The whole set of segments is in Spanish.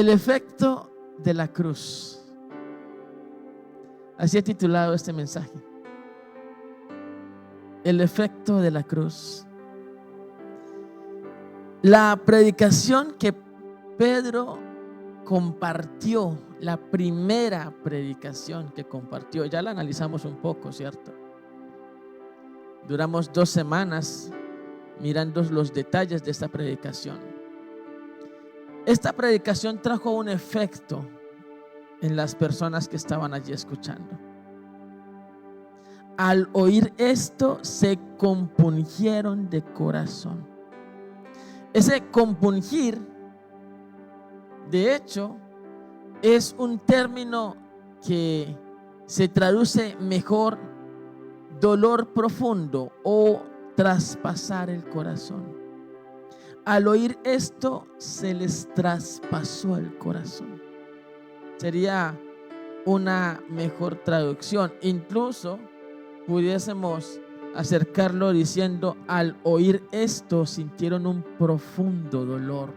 El efecto de la cruz. Así he titulado este mensaje. El efecto de la cruz. La predicación que Pedro compartió, la primera predicación que compartió, ya la analizamos un poco, ¿cierto? Duramos 2 semanas mirando los detalles de esta predicación. Esta predicación trajo un efecto en las personas que estaban allí escuchando. Al oír esto, se compungieron de corazón. Ese compungir, de hecho, es un término que se traduce mejor dolor profundo o traspasar el corazón. Al oír esto, se les traspasó el corazón. Sería una mejor traducción. Incluso pudiésemos acercarlo diciendo: al oír esto, sintieron un profundo dolor.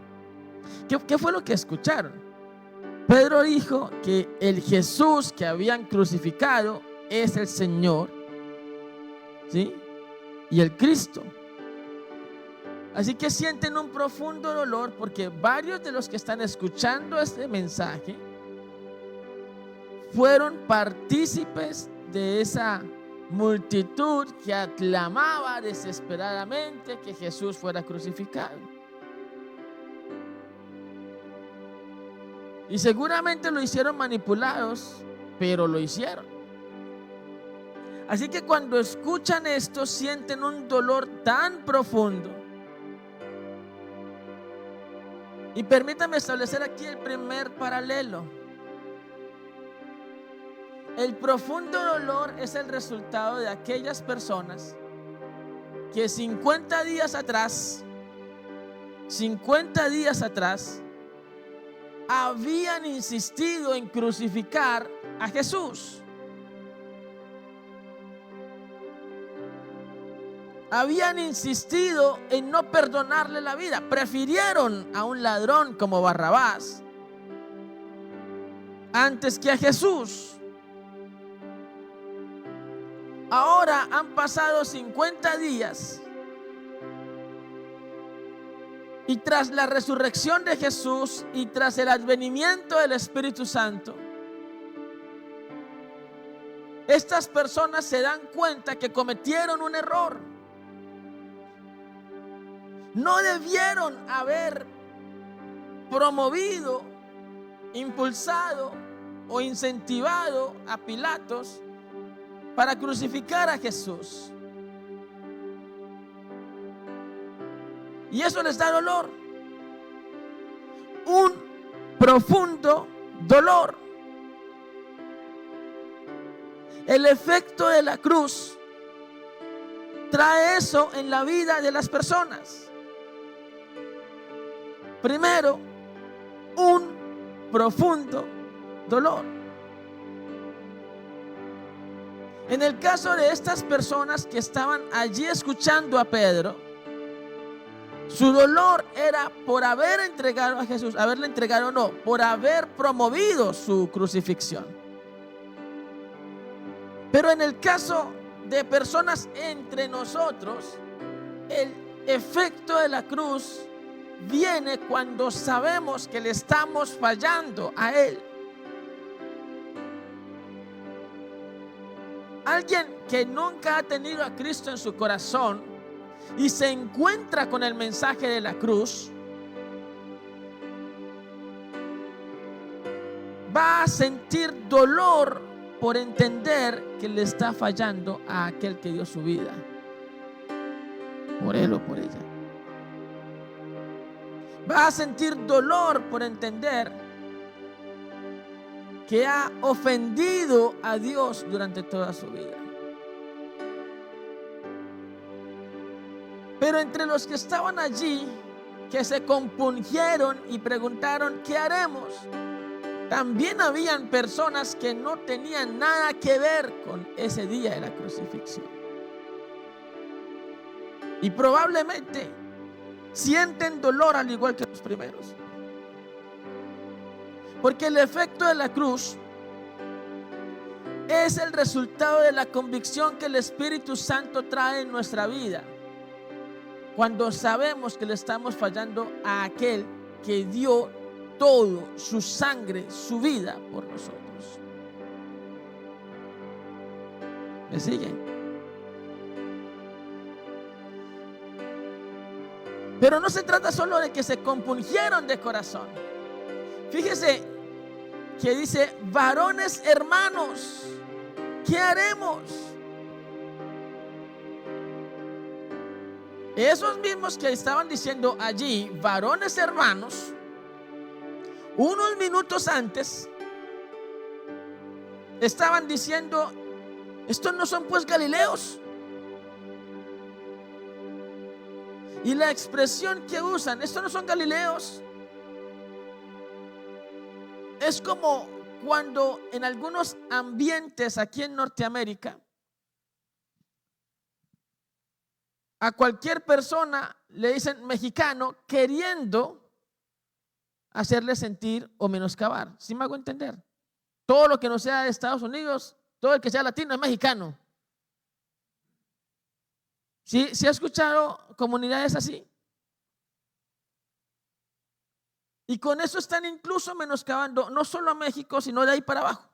¿Qué fue lo que escucharon? Pedro dijo que el Jesús que habían crucificado es el Señor, ¿sí? Y el Cristo. Así que sienten un profundo dolor porque varios de los que están escuchando este mensaje fueron partícipes de esa multitud que aclamaba desesperadamente que Jesús fuera crucificado. Y seguramente lo hicieron manipulados, pero lo hicieron. Así que cuando escuchan esto, sienten un dolor tan profundo. Y permítame establecer aquí el primer paralelo. El profundo dolor es el resultado de aquellas personas que 50 días atrás habían insistido en crucificar a Jesús. Habían insistido en no perdonarle la vida. Prefirieron a un ladrón como Barrabás antes que a Jesús. Ahora han pasado 50 días y tras la resurrección de Jesús y tras el advenimiento del Espíritu Santo, estas personas se dan cuenta que cometieron un error. No debieron haber promovido, impulsado o incentivado a Pilatos para crucificar a Jesús. Y eso les da dolor, un profundo dolor. El efecto de la cruz trae eso en la vida de las personas. Primero, un profundo dolor. En el caso de estas personas que estaban allí escuchando a Pedro, su dolor era por haber entregado a Jesús, haberle entregado, no, por haber promovido su crucifixión. Pero en el caso de personas entre nosotros, el efecto de la cruz viene cuando sabemos que le estamos fallando a Él. Alguien que nunca ha tenido a Cristo en su corazón y se encuentra con el mensaje de la cruz, va a sentir dolor por entender que le está fallando a aquel que dio su vida por él o por ella. Va a sentir dolor por entender que ha ofendido a Dios durante toda su vida. Pero entre los que estaban allí, que se compungieron y preguntaron: ¿qué haremos?, también habían personas que no tenían nada que ver con ese día de la crucifixión. Y probablemente sienten dolor al igual que los primeros. Porque el efecto de la cruz es el resultado de la convicción que el Espíritu Santo trae en nuestra vida cuando sabemos que le estamos fallando a aquel que dio todo, su sangre, su vida por nosotros. ¿Me siguen? Pero no se trata solo de que se compungieron de corazón. Fíjese que dice: varones hermanos, ¿qué haremos? Esos mismos que estaban diciendo allí, varones hermanos, unos minutos antes estaban diciendo: estos no son pues galileos. Y la expresión que usan, estos no son galileos, es como cuando en algunos ambientes aquí en Norteamérica a cualquier persona le dicen mexicano, queriendo hacerle sentir o menoscabar. ¿Sí me hago entender? Todo lo que no sea de Estados Unidos, todo el que sea latino es mexicano. ¿Sí ha escuchado comunidades así? Y con eso están incluso menoscabando no solo a México, sino de ahí para abajo.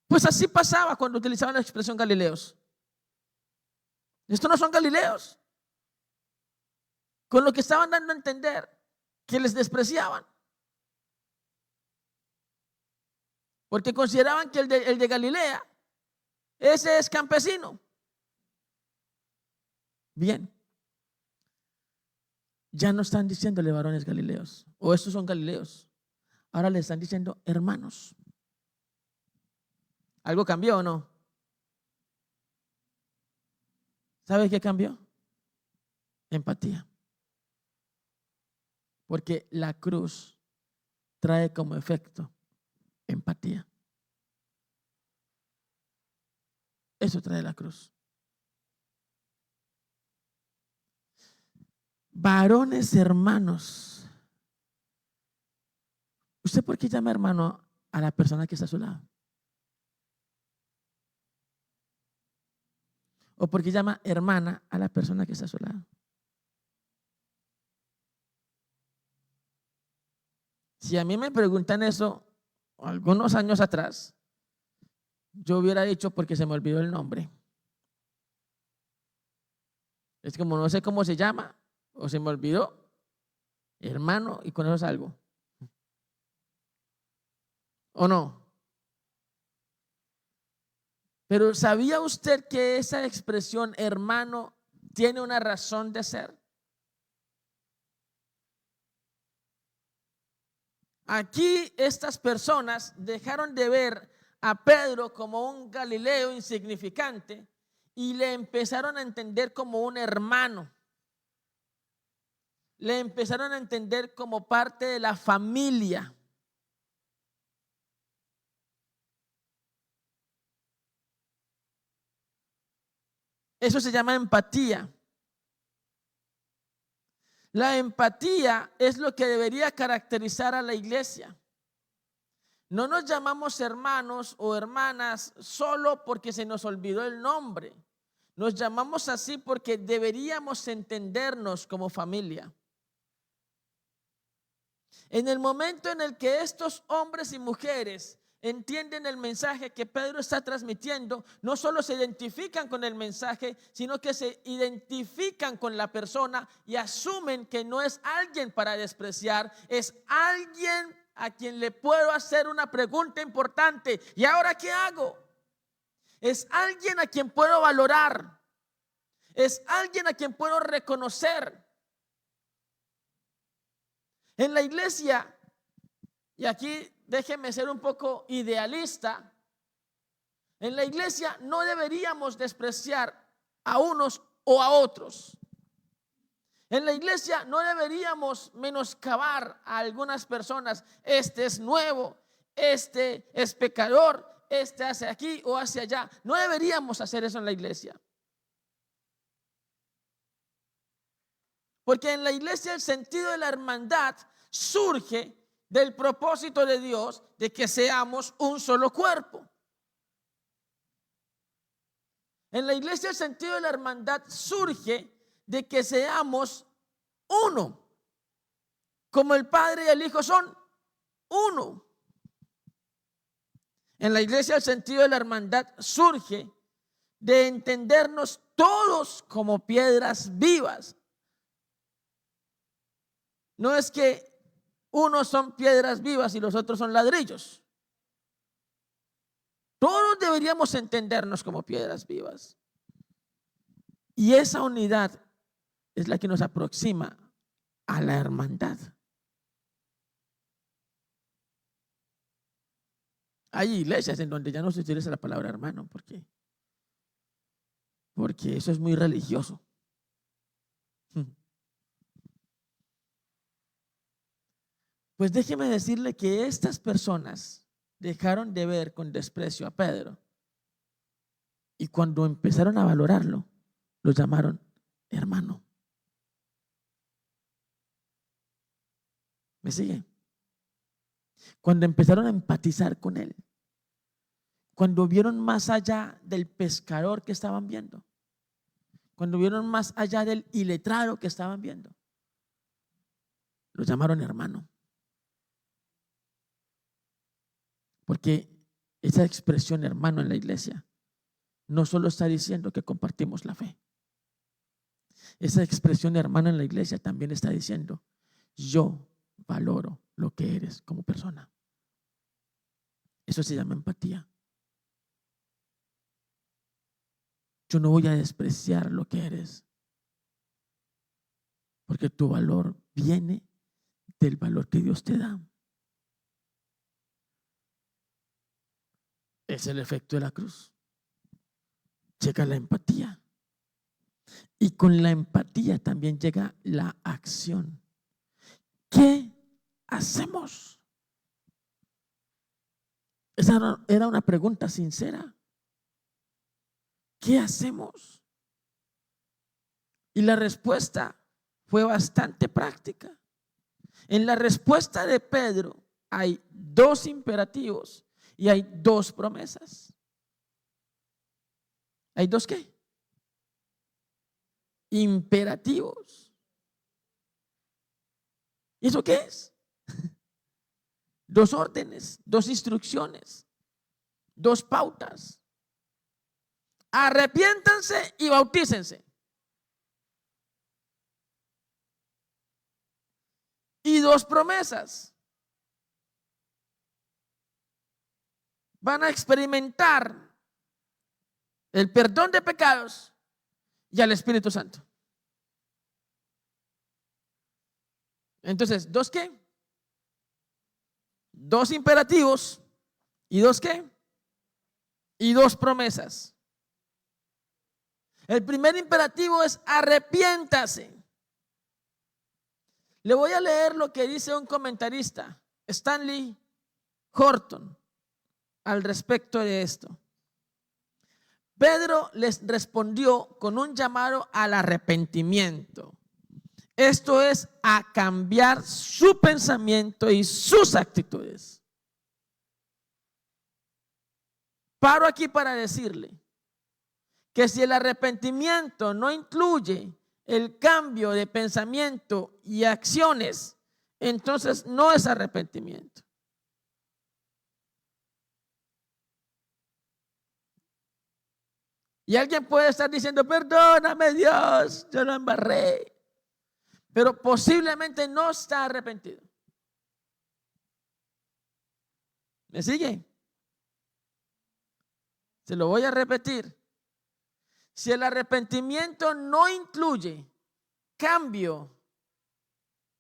Pues así pasaba cuando utilizaban la expresión galileos. Estos no son galileos. Con lo que estaban dando a entender que les despreciaban. Porque consideraban que el de Galilea, ese es campesino. Bien. Ya no están diciéndole varones galileos, o estos son galileos. Ahora le están diciendo hermanos. ¿Algo cambió o no? ¿Sabe qué cambió? Empatía. Porque la cruz trae como efecto empatía. Eso trae la cruz. Varones hermanos. ¿Usted por qué llama hermano a la persona que está a su lado? ¿O por qué llama hermana a la persona que está a su lado? Si a mí me preguntan eso algunos años atrás, yo hubiera dicho porque se me olvidó el nombre. Es como no sé cómo se llama o se me olvidó, hermano, y con eso salgo. ¿O no? Pero ¿sabía usted que esa expresión hermano tiene una razón de ser? Aquí estas personas dejaron de ver a Pedro como un galileo insignificante y le empezaron a entender como un hermano. Le empezaron a entender como parte de la familia. Eso se llama empatía. La empatía es lo que debería caracterizar a la iglesia. No nos llamamos hermanos o hermanas solo porque se nos olvidó el nombre. Nos llamamos así porque deberíamos entendernos como familia. En el momento en el que estos hombres y mujeres entienden el mensaje que Pedro está transmitiendo, no solo se identifican con el mensaje, sino que se identifican con la persona y asumen que no es alguien para despreciar, es alguien a quien le puedo hacer una pregunta importante. ¿Y ahora qué hago? Es alguien a quien puedo valorar, es alguien a quien puedo reconocer. En la iglesia, y aquí déjeme ser un poco idealista, en la iglesia no deberíamos despreciar a unos o a otros. En la iglesia no deberíamos menoscabar a algunas personas. Este es nuevo, este es pecador, este hace aquí o hace allá. No deberíamos hacer eso en la iglesia. Porque en la iglesia el sentido de la hermandad surge del propósito de Dios de que seamos un solo cuerpo. En la iglesia el sentido de la hermandad surge de que seamos uno, como el Padre y el Hijo son uno. En la iglesia el sentido de la hermandad surge de entendernos todos como piedras vivas. No es que unos son piedras vivas y los otros son ladrillos. Todos deberíamos entendernos como piedras vivas. Y esa unidad es la que nos aproxima a la hermandad. Hay iglesias en donde ya no se utiliza la palabra hermano. ¿Por qué? Porque eso es muy religioso. Pues déjeme decirle que estas personas dejaron de ver con desprecio a Pedro y cuando empezaron a valorarlo, lo llamaron hermano. ¿Me sigue? Cuando empezaron a empatizar con él, cuando vieron más allá del pescador que estaban viendo, cuando vieron más allá del iletrado que estaban viendo, lo llamaron hermano. Porque esa expresión hermano en la iglesia no solo está diciendo que compartimos la fe. Esa expresión hermano en la iglesia también está diciendo yo valoro lo que eres como persona. Eso se llama empatía. Yo no voy a despreciar lo que eres, porque tu valor viene del valor que Dios te da. Es el efecto de la cruz. Llega la empatía. Y con la empatía también llega la acción. ¿Qué hacemos? Esa era una pregunta sincera. ¿Qué hacemos? Y la respuesta fue bastante práctica. En la respuesta de Pedro hay dos imperativos y hay dos promesas. ¿Hay dos qué? Imperativos. ¿Y eso qué es? Dos órdenes, dos instrucciones, dos pautas. Arrepiéntanse y bautícense. Y dos promesas. Van a experimentar el perdón de pecados y al Espíritu Santo. Entonces, ¿dos qué? Dos imperativos y dos qué? Y dos promesas. El primer imperativo es arrepiéntase. Le voy a leer lo que dice un comentarista, Stanley Horton, al respecto de esto. Pedro les respondió con un llamado al arrepentimiento. Esto es a cambiar su pensamiento y sus actitudes. Paro aquí para decirle que si el arrepentimiento no incluye el cambio de pensamiento y acciones, entonces no es arrepentimiento. Y alguien puede estar diciendo, perdóname Dios, yo lo embarré. Pero posiblemente no está arrepentido. ¿Me sigue? Se lo voy a repetir. Si el arrepentimiento no incluye cambio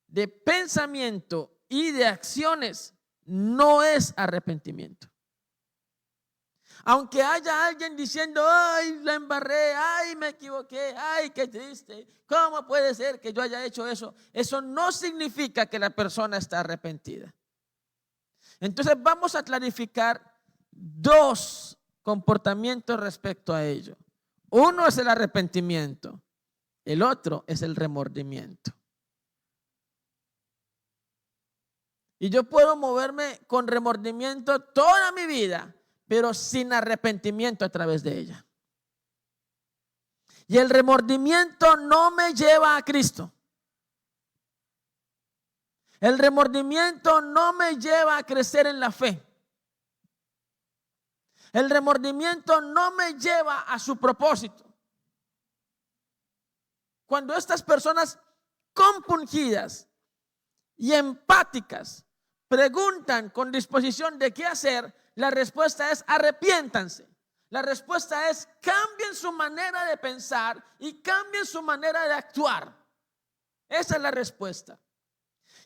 de pensamiento y de acciones, no es arrepentimiento. Aunque haya alguien diciendo, ay, la embarré, ay, me equivoqué, ay, qué triste, ¿cómo puede ser que yo haya hecho eso? Eso no significa que la persona está arrepentida. Entonces vamos a clarificar dos comportamientos respecto a ello. Uno es el arrepentimiento, el otro es el remordimiento. Y yo puedo moverme con remordimiento toda mi vida, pero sin arrepentimiento a través de ella. Y el remordimiento no me lleva a Cristo. El remordimiento no me lleva a crecer en la fe. El remordimiento no me lleva a su propósito. Cuando estas personas compungidas y empáticas preguntan con disposición de qué hacer, la respuesta es arrepiéntanse. La respuesta es cambien su manera de pensar y cambien su manera de actuar. Esa es la respuesta.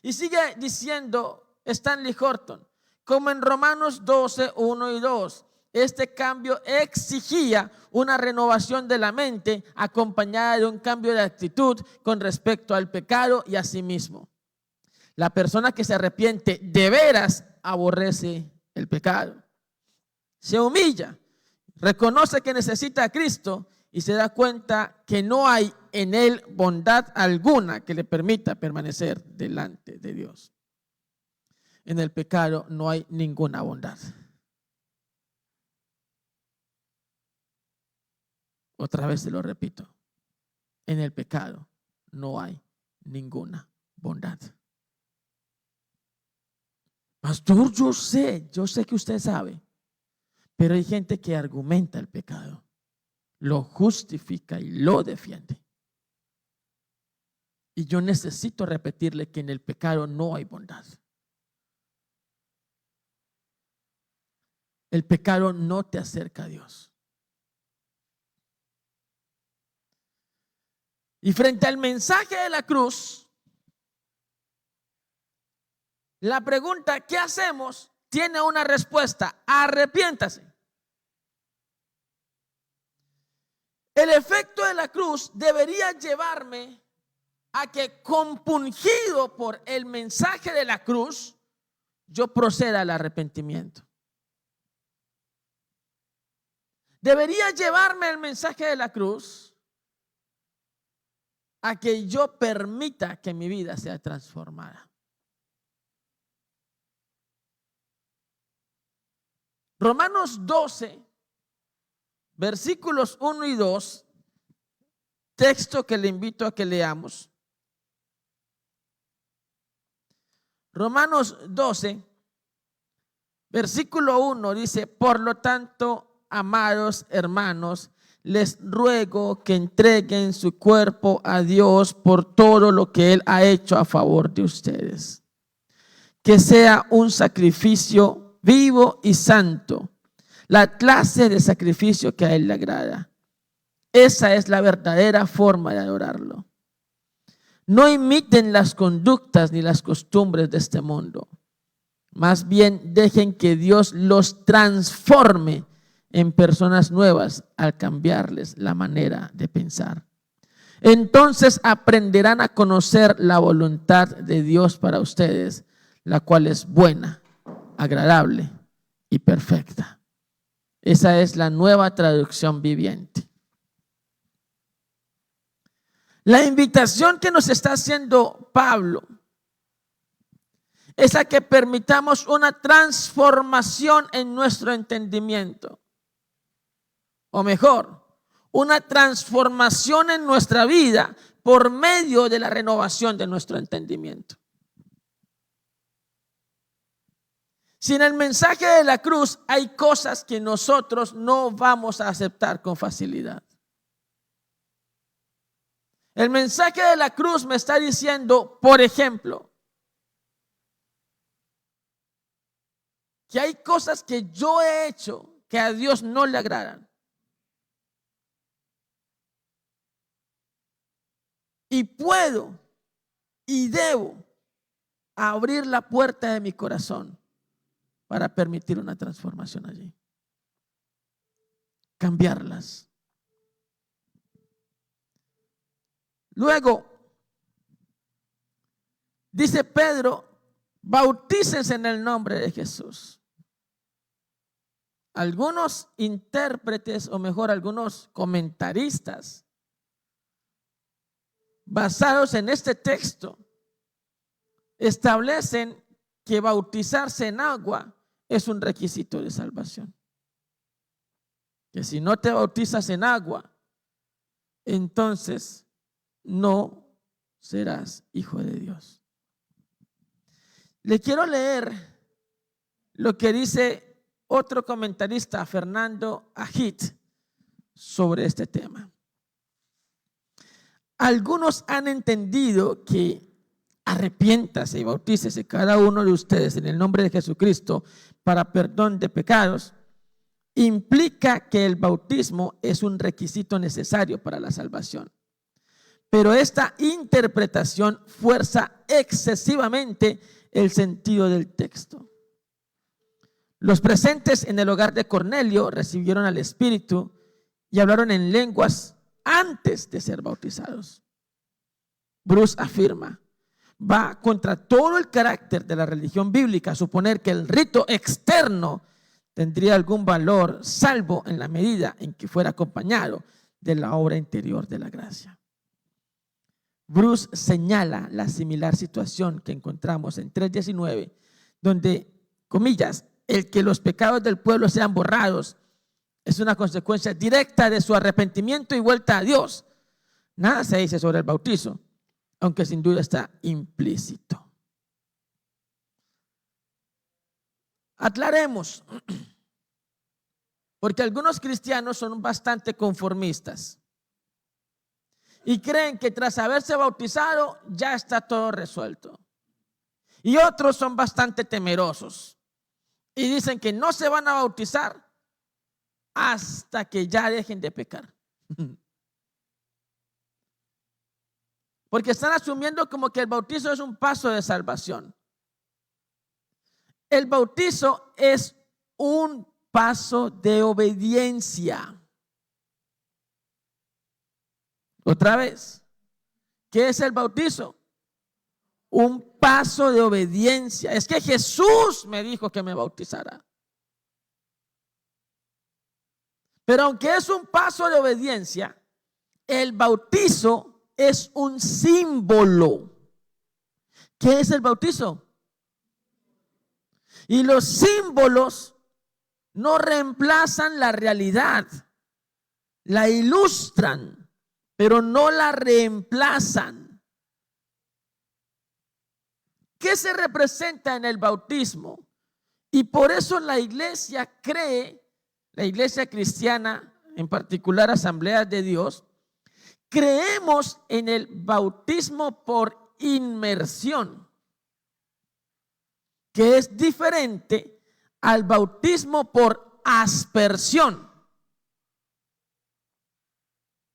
Y sigue diciendo Stanley Horton, como en Romanos 12, 1 y 2, este cambio exigía una renovación de la mente acompañada de un cambio de actitud con respecto al pecado y a sí mismo. La persona que se arrepiente de veras aborrece el pecado. Se humilla, reconoce que necesita a Cristo y se da cuenta que no hay en él bondad alguna que le permita permanecer delante de Dios. En el pecado no hay ninguna bondad. Otra vez se lo repito. En el pecado no hay ninguna bondad. Pastor, yo sé que usted sabe, pero hay gente que argumenta el pecado, lo justifica y lo defiende. Y yo necesito repetirle que en el pecado no hay bondad. El pecado no te acerca a Dios. Y frente al mensaje de la cruz, la pregunta ¿qué hacemos? Tiene una respuesta: arrepiéntase. El efecto de la cruz debería llevarme a que, compungido por el mensaje de la cruz, yo proceda al arrepentimiento. Debería llevarme el mensaje de la cruz a que yo permita que mi vida sea transformada. Romanos 12, versículos 1 y 2, texto que le invito a que leamos. Romanos 12, versículo 1 dice: por lo tanto, amados hermanos, les ruego que entreguen su cuerpo a Dios por todo lo que Él ha hecho a favor de ustedes. Que sea un sacrificio vivo y santo, la clase de sacrificio que a Él le agrada. Esa es la verdadera forma de adorarlo. No imiten las conductas ni las costumbres de este mundo. Más bien dejen que Dios los transforme en personas nuevas al cambiarles la manera de pensar. Entonces aprenderán a conocer la voluntad de Dios para ustedes, la cual es buena, agradable y perfecta. Esa es la Nueva Traducción Viviente. La invitación que nos está haciendo Pablo es a que permitamos una transformación en nuestro entendimiento. O mejor, una transformación en nuestra vida por medio de la renovación de nuestro entendimiento. Sin el mensaje de la cruz hay cosas que nosotros no vamos a aceptar con facilidad. El mensaje de la cruz me está diciendo, por ejemplo, que hay cosas que yo he hecho que a Dios no le agradan. Y puedo y debo abrir la puerta de mi corazón para permitir una transformación allí. Cambiarlas. Luego, dice Pedro, bautícense en el nombre de Jesús. Algunos intérpretes, o mejor, algunos comentaristas, basados en este texto, establecen que bautizarse en agua es un requisito de salvación. Que si no te bautizas en agua, entonces no serás hijo de Dios. Le quiero leer lo que dice otro comentarista, Fernando Agit, sobre este tema. Algunos han entendido que arrepiéntase y bautícese cada uno de ustedes en el nombre de Jesucristo para perdón de pecados, implica que el bautismo es un requisito necesario para la salvación. Pero esta interpretación fuerza excesivamente el sentido del texto. Los presentes en el hogar de Cornelio recibieron al Espíritu y hablaron en lenguas antes de ser bautizados. Bruce afirma: va contra todo el carácter de la religión bíblica suponer que el rito externo tendría algún valor, salvo en la medida en que fuera acompañado de la obra interior de la gracia. Bruce señala la similar situación que encontramos en 3:19, donde, comillas, el que los pecados del pueblo sean borrados es una consecuencia directa de su arrepentimiento y vuelta a Dios. Nada se dice sobre el bautizo, aunque sin duda está implícito. Aclaremos, porque algunos cristianos son bastante conformistas y creen que tras haberse bautizado ya está todo resuelto. Y otros son bastante temerosos y dicen que no se van a bautizar hasta que ya dejen de pecar. Porque están asumiendo como que el bautizo es un paso de salvación. El bautizo es un paso de obediencia. Otra vez, ¿qué es el bautizo? Un paso de obediencia. Es que Jesús me dijo que me bautizara. Pero aunque es un paso de obediencia, el bautizo es un símbolo. ¿Qué es el bautizo? Y los símbolos no reemplazan la realidad, la ilustran, pero no la reemplazan. ¿Qué se representa en el bautismo? Y por eso la iglesia cree, la iglesia cristiana, en particular Asambleas de Dios, creemos en el bautismo por inmersión, que es diferente al bautismo por aspersión.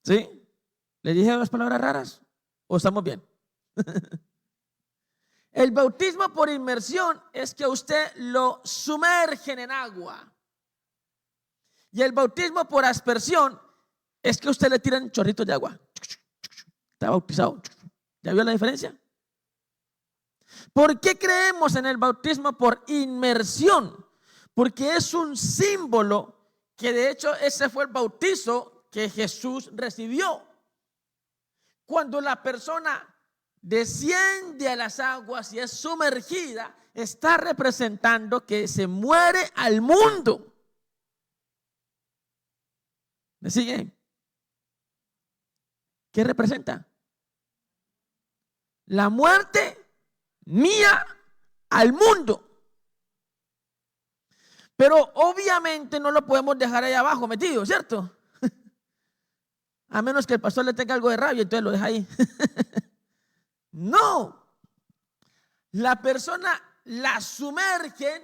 ¿Sí? ¿Le dije las palabras raras? ¿O estamos bien? El bautismo por inmersión es que usted lo sumergen en agua. Y el bautismo por aspersión es que usted le tiran chorritos de agua. Está bautizado. ¿Ya vio la diferencia? ¿Por qué creemos en el bautismo por inmersión? Porque es un símbolo que de hecho ese fue el bautizo que Jesús recibió. Cuando la persona desciende a las aguas y es sumergida, está representando que se muere al mundo. ¿Me sigue? ¿Qué representa? La muerte mía al mundo. Pero obviamente no lo podemos dejar ahí abajo metido, ¿cierto? A menos que el pastor le tenga algo de rabia, entonces lo deja ahí. No. La persona la sumergen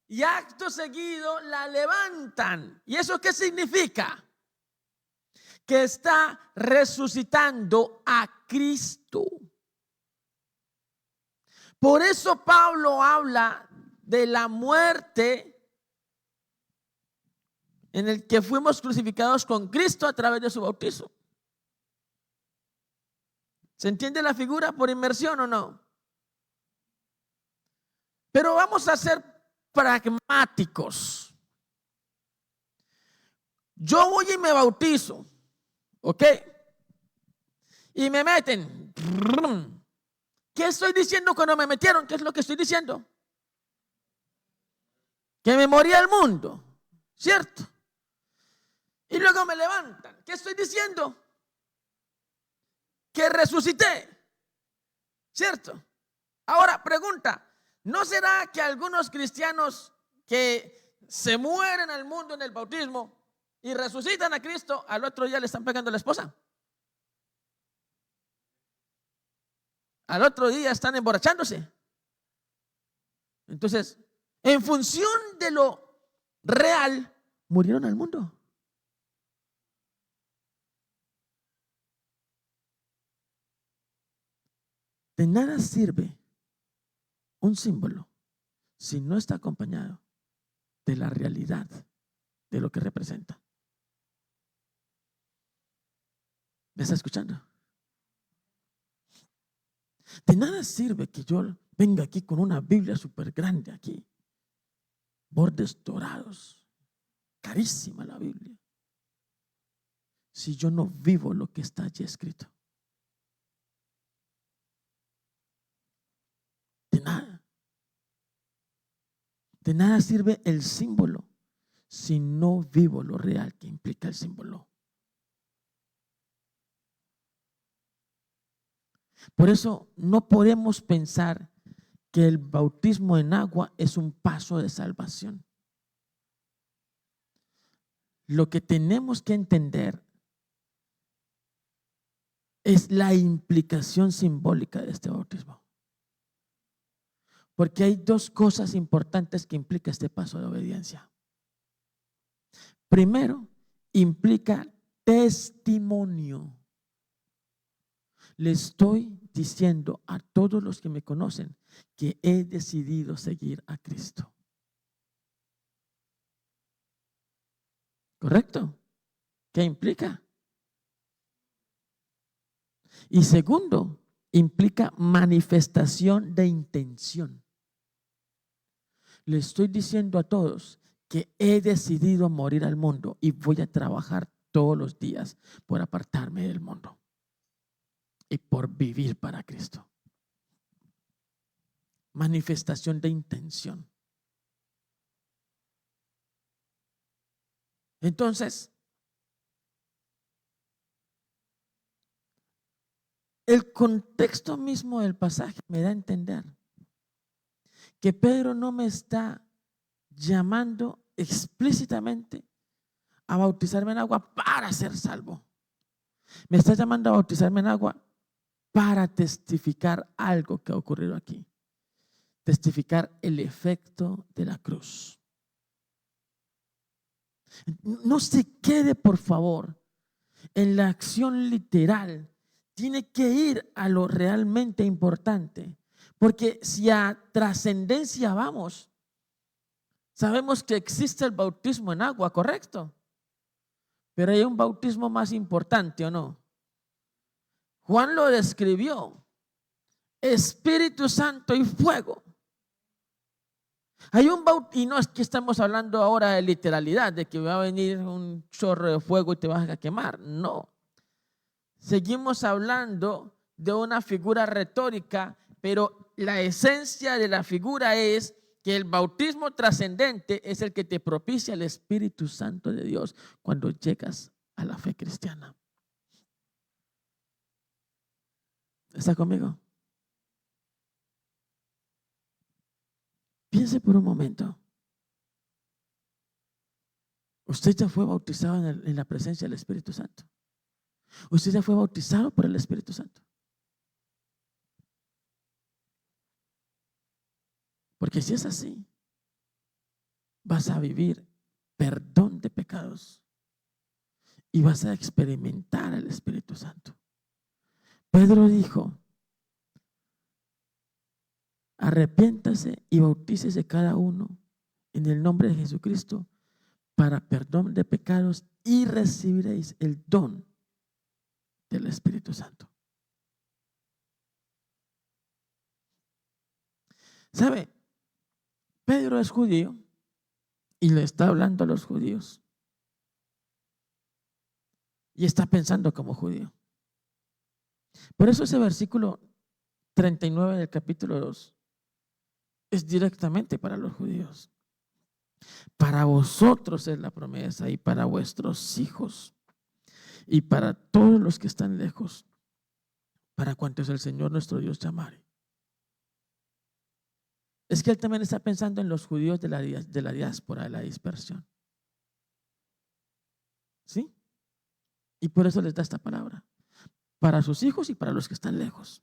y acto seguido la levantan. ¿Y eso qué significa? Que está resucitando a Cristo. Por eso Pablo habla de la muerte en el que fuimos crucificados con Cristo a través de su bautizo. ¿Se entiende la figura por inmersión o no? Pero vamos a ser pragmáticos. Yo voy y me bautizo, ¿ok? Y me meten. ¿Qué estoy diciendo cuando me metieron? ¿Qué es lo que estoy diciendo? que me moría el mundo, ¿cierto? Y luego me levantan. ¿Qué estoy diciendo? Que resucité, ¿cierto? Ahora pregunta, ¿no será que algunos cristianos que se mueren al mundo en el bautismo y resucitan a Cristo, al otro día le están pegando a la esposa? Al otro día están emborrachándose. Entonces, en función de lo real, murieron al mundo. De nada sirve un símbolo si no está acompañado de la realidad de lo que representa. ¿Me está escuchando? De nada sirve que yo venga aquí con una Biblia súper grande aquí, bordes dorados, carísima la Biblia, si yo no vivo lo que está allí escrito. De nada. De nada sirve el símbolo si no vivo lo real que implica el símbolo. Por eso no podemos pensar que el bautismo en agua es un paso de salvación. Lo que tenemos que entender es la implicación simbólica de este bautismo. Porque hay dos cosas importantes que implica este paso de obediencia. Primero, implica testimonio. Le estoy diciendo a todos los que me conocen que he decidido seguir a Cristo. ¿Correcto? ¿Qué implica? Y segundo, implica manifestación de intención. Le estoy diciendo a todos que he decidido morir al mundo y voy a trabajar todos los días por apartarme del mundo y por vivir para Cristo. Manifestación de intención. Entonces, el contexto mismo del pasaje me da a entender que Pedro no me está llamando explícitamente a bautizarme en agua para ser salvo. Me está llamando a bautizarme en agua para testificar algo que ha ocurrido aquí. Testificar el efecto de la cruz. No se quede, por favor, en la acción literal. Tiene que ir a lo realmente importante. Porque si a trascendencia vamos, sabemos que existe el bautismo en agua, ¿correcto? Pero hay un bautismo más importante, ¿o no? Juan lo describió: Espíritu Santo y fuego. Hay un bautismo, y no es que estamos hablando ahora de literalidad, de que va a venir un chorro de fuego y te vas a quemar. No. Seguimos hablando de una figura retórica, pero la esencia de la figura es que el bautismo trascendente es el que te propicia el Espíritu Santo de Dios cuando llegas a la fe cristiana. ¿Está conmigo? Piense por un momento. Usted ya fue bautizado en la presencia del Espíritu Santo. Usted ya fue bautizado por el Espíritu Santo. Porque si es así, vas a vivir perdón de pecados y vas a experimentar el Espíritu Santo. Pedro dijo: arrepiéntase y bautícese cada uno en el nombre de Jesucristo para perdón de pecados y recibiréis el don del Espíritu Santo. ¿Sabe? Pedro es judío y le está hablando a los judíos y está pensando como judío. Por eso ese versículo 39 del capítulo 2 es directamente para los judíos. Para vosotros es la promesa y para vuestros hijos y para todos los que están lejos, para cuantos el Señor nuestro Dios llamare. Es que Él también está pensando en los judíos de la diáspora, de la dispersión. ¿Sí? Y por eso les da esta palabra. Para sus hijos y para los que están lejos.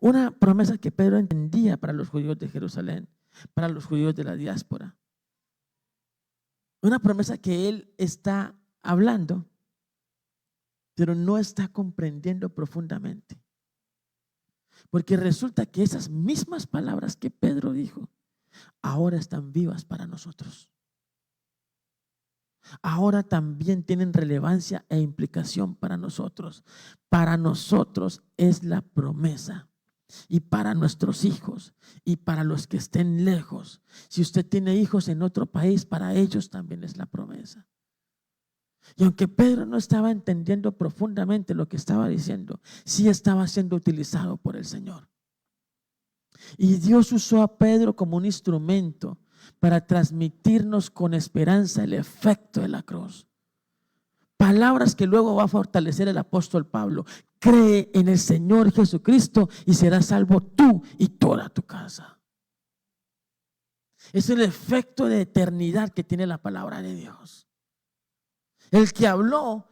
Una promesa que Pedro entendía para los judíos de Jerusalén, para los judíos de la diáspora. Una promesa que él está hablando, pero no está comprendiendo profundamente. Porque resulta que esas mismas palabras que Pedro dijo, ahora están vivas para nosotros. Ahora también tienen relevancia e implicación para nosotros. Para nosotros es la promesa. Y para nuestros hijos y para los que estén lejos. Si usted tiene hijos en otro país, para ellos también es la promesa. Y aunque Pedro no estaba entendiendo profundamente lo que estaba diciendo, sí estaba siendo utilizado por el Señor. Y Dios usó a Pedro como un instrumento para transmitirnos con esperanza el efecto de la cruz. Palabras que luego va a fortalecer el apóstol Pablo. Cree en el Señor Jesucristo y serás salvo tú y toda tu casa. Es el efecto de eternidad que tiene la palabra de Dios. El que habló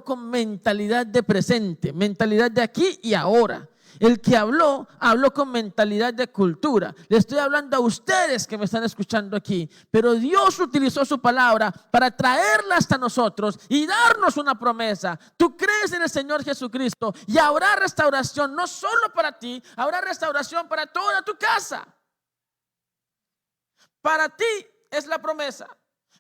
con mentalidad de presente, mentalidad de aquí y ahora. El que habló con mentalidad de cultura. Le estoy hablando a ustedes que me están escuchando aquí, pero Dios utilizó su palabra para traerla hasta nosotros y darnos una promesa. Tú crees en el Señor Jesucristo y habrá restauración no solo para ti, habrá restauración para toda tu casa. Para ti es la promesa,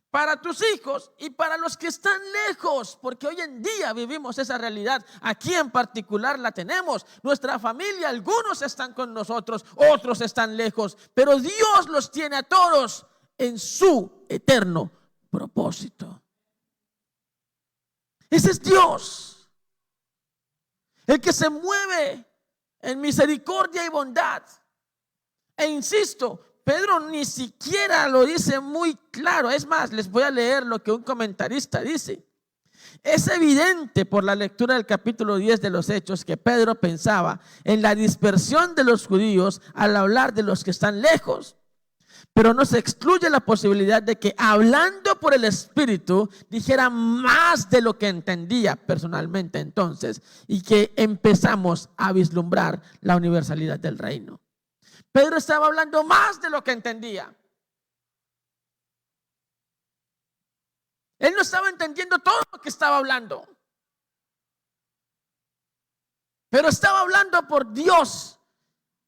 para tus hijos y para los que están lejos, porque hoy en día vivimos esa realidad. Aquí en particular la tenemos. Nuestra familia, algunos están con nosotros, otros están lejos, pero Dios los tiene a todos en su eterno propósito. Ese es Dios, el que se mueve en misericordia y bondad. E insisto, Pedro ni siquiera lo dice muy claro. Es más, les voy a leer lo que un comentarista dice. Es evidente por la lectura del capítulo 10 de los Hechos que Pedro pensaba en la dispersión de los judíos al hablar de los que están lejos. Pero no se excluye la posibilidad de que hablando por el Espíritu dijera más de lo que entendía personalmente entonces, y que empezamos a vislumbrar la universalidad del reino. Pedro estaba hablando más de lo que entendía. Él no estaba entendiendo todo lo que estaba hablando, pero estaba hablando por Dios,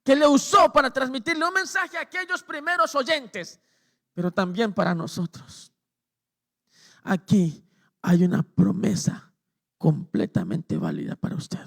que le usó para transmitirle un mensaje a aquellos primeros oyentes, pero también para nosotros. Aquí hay una promesa completamente válida para usted.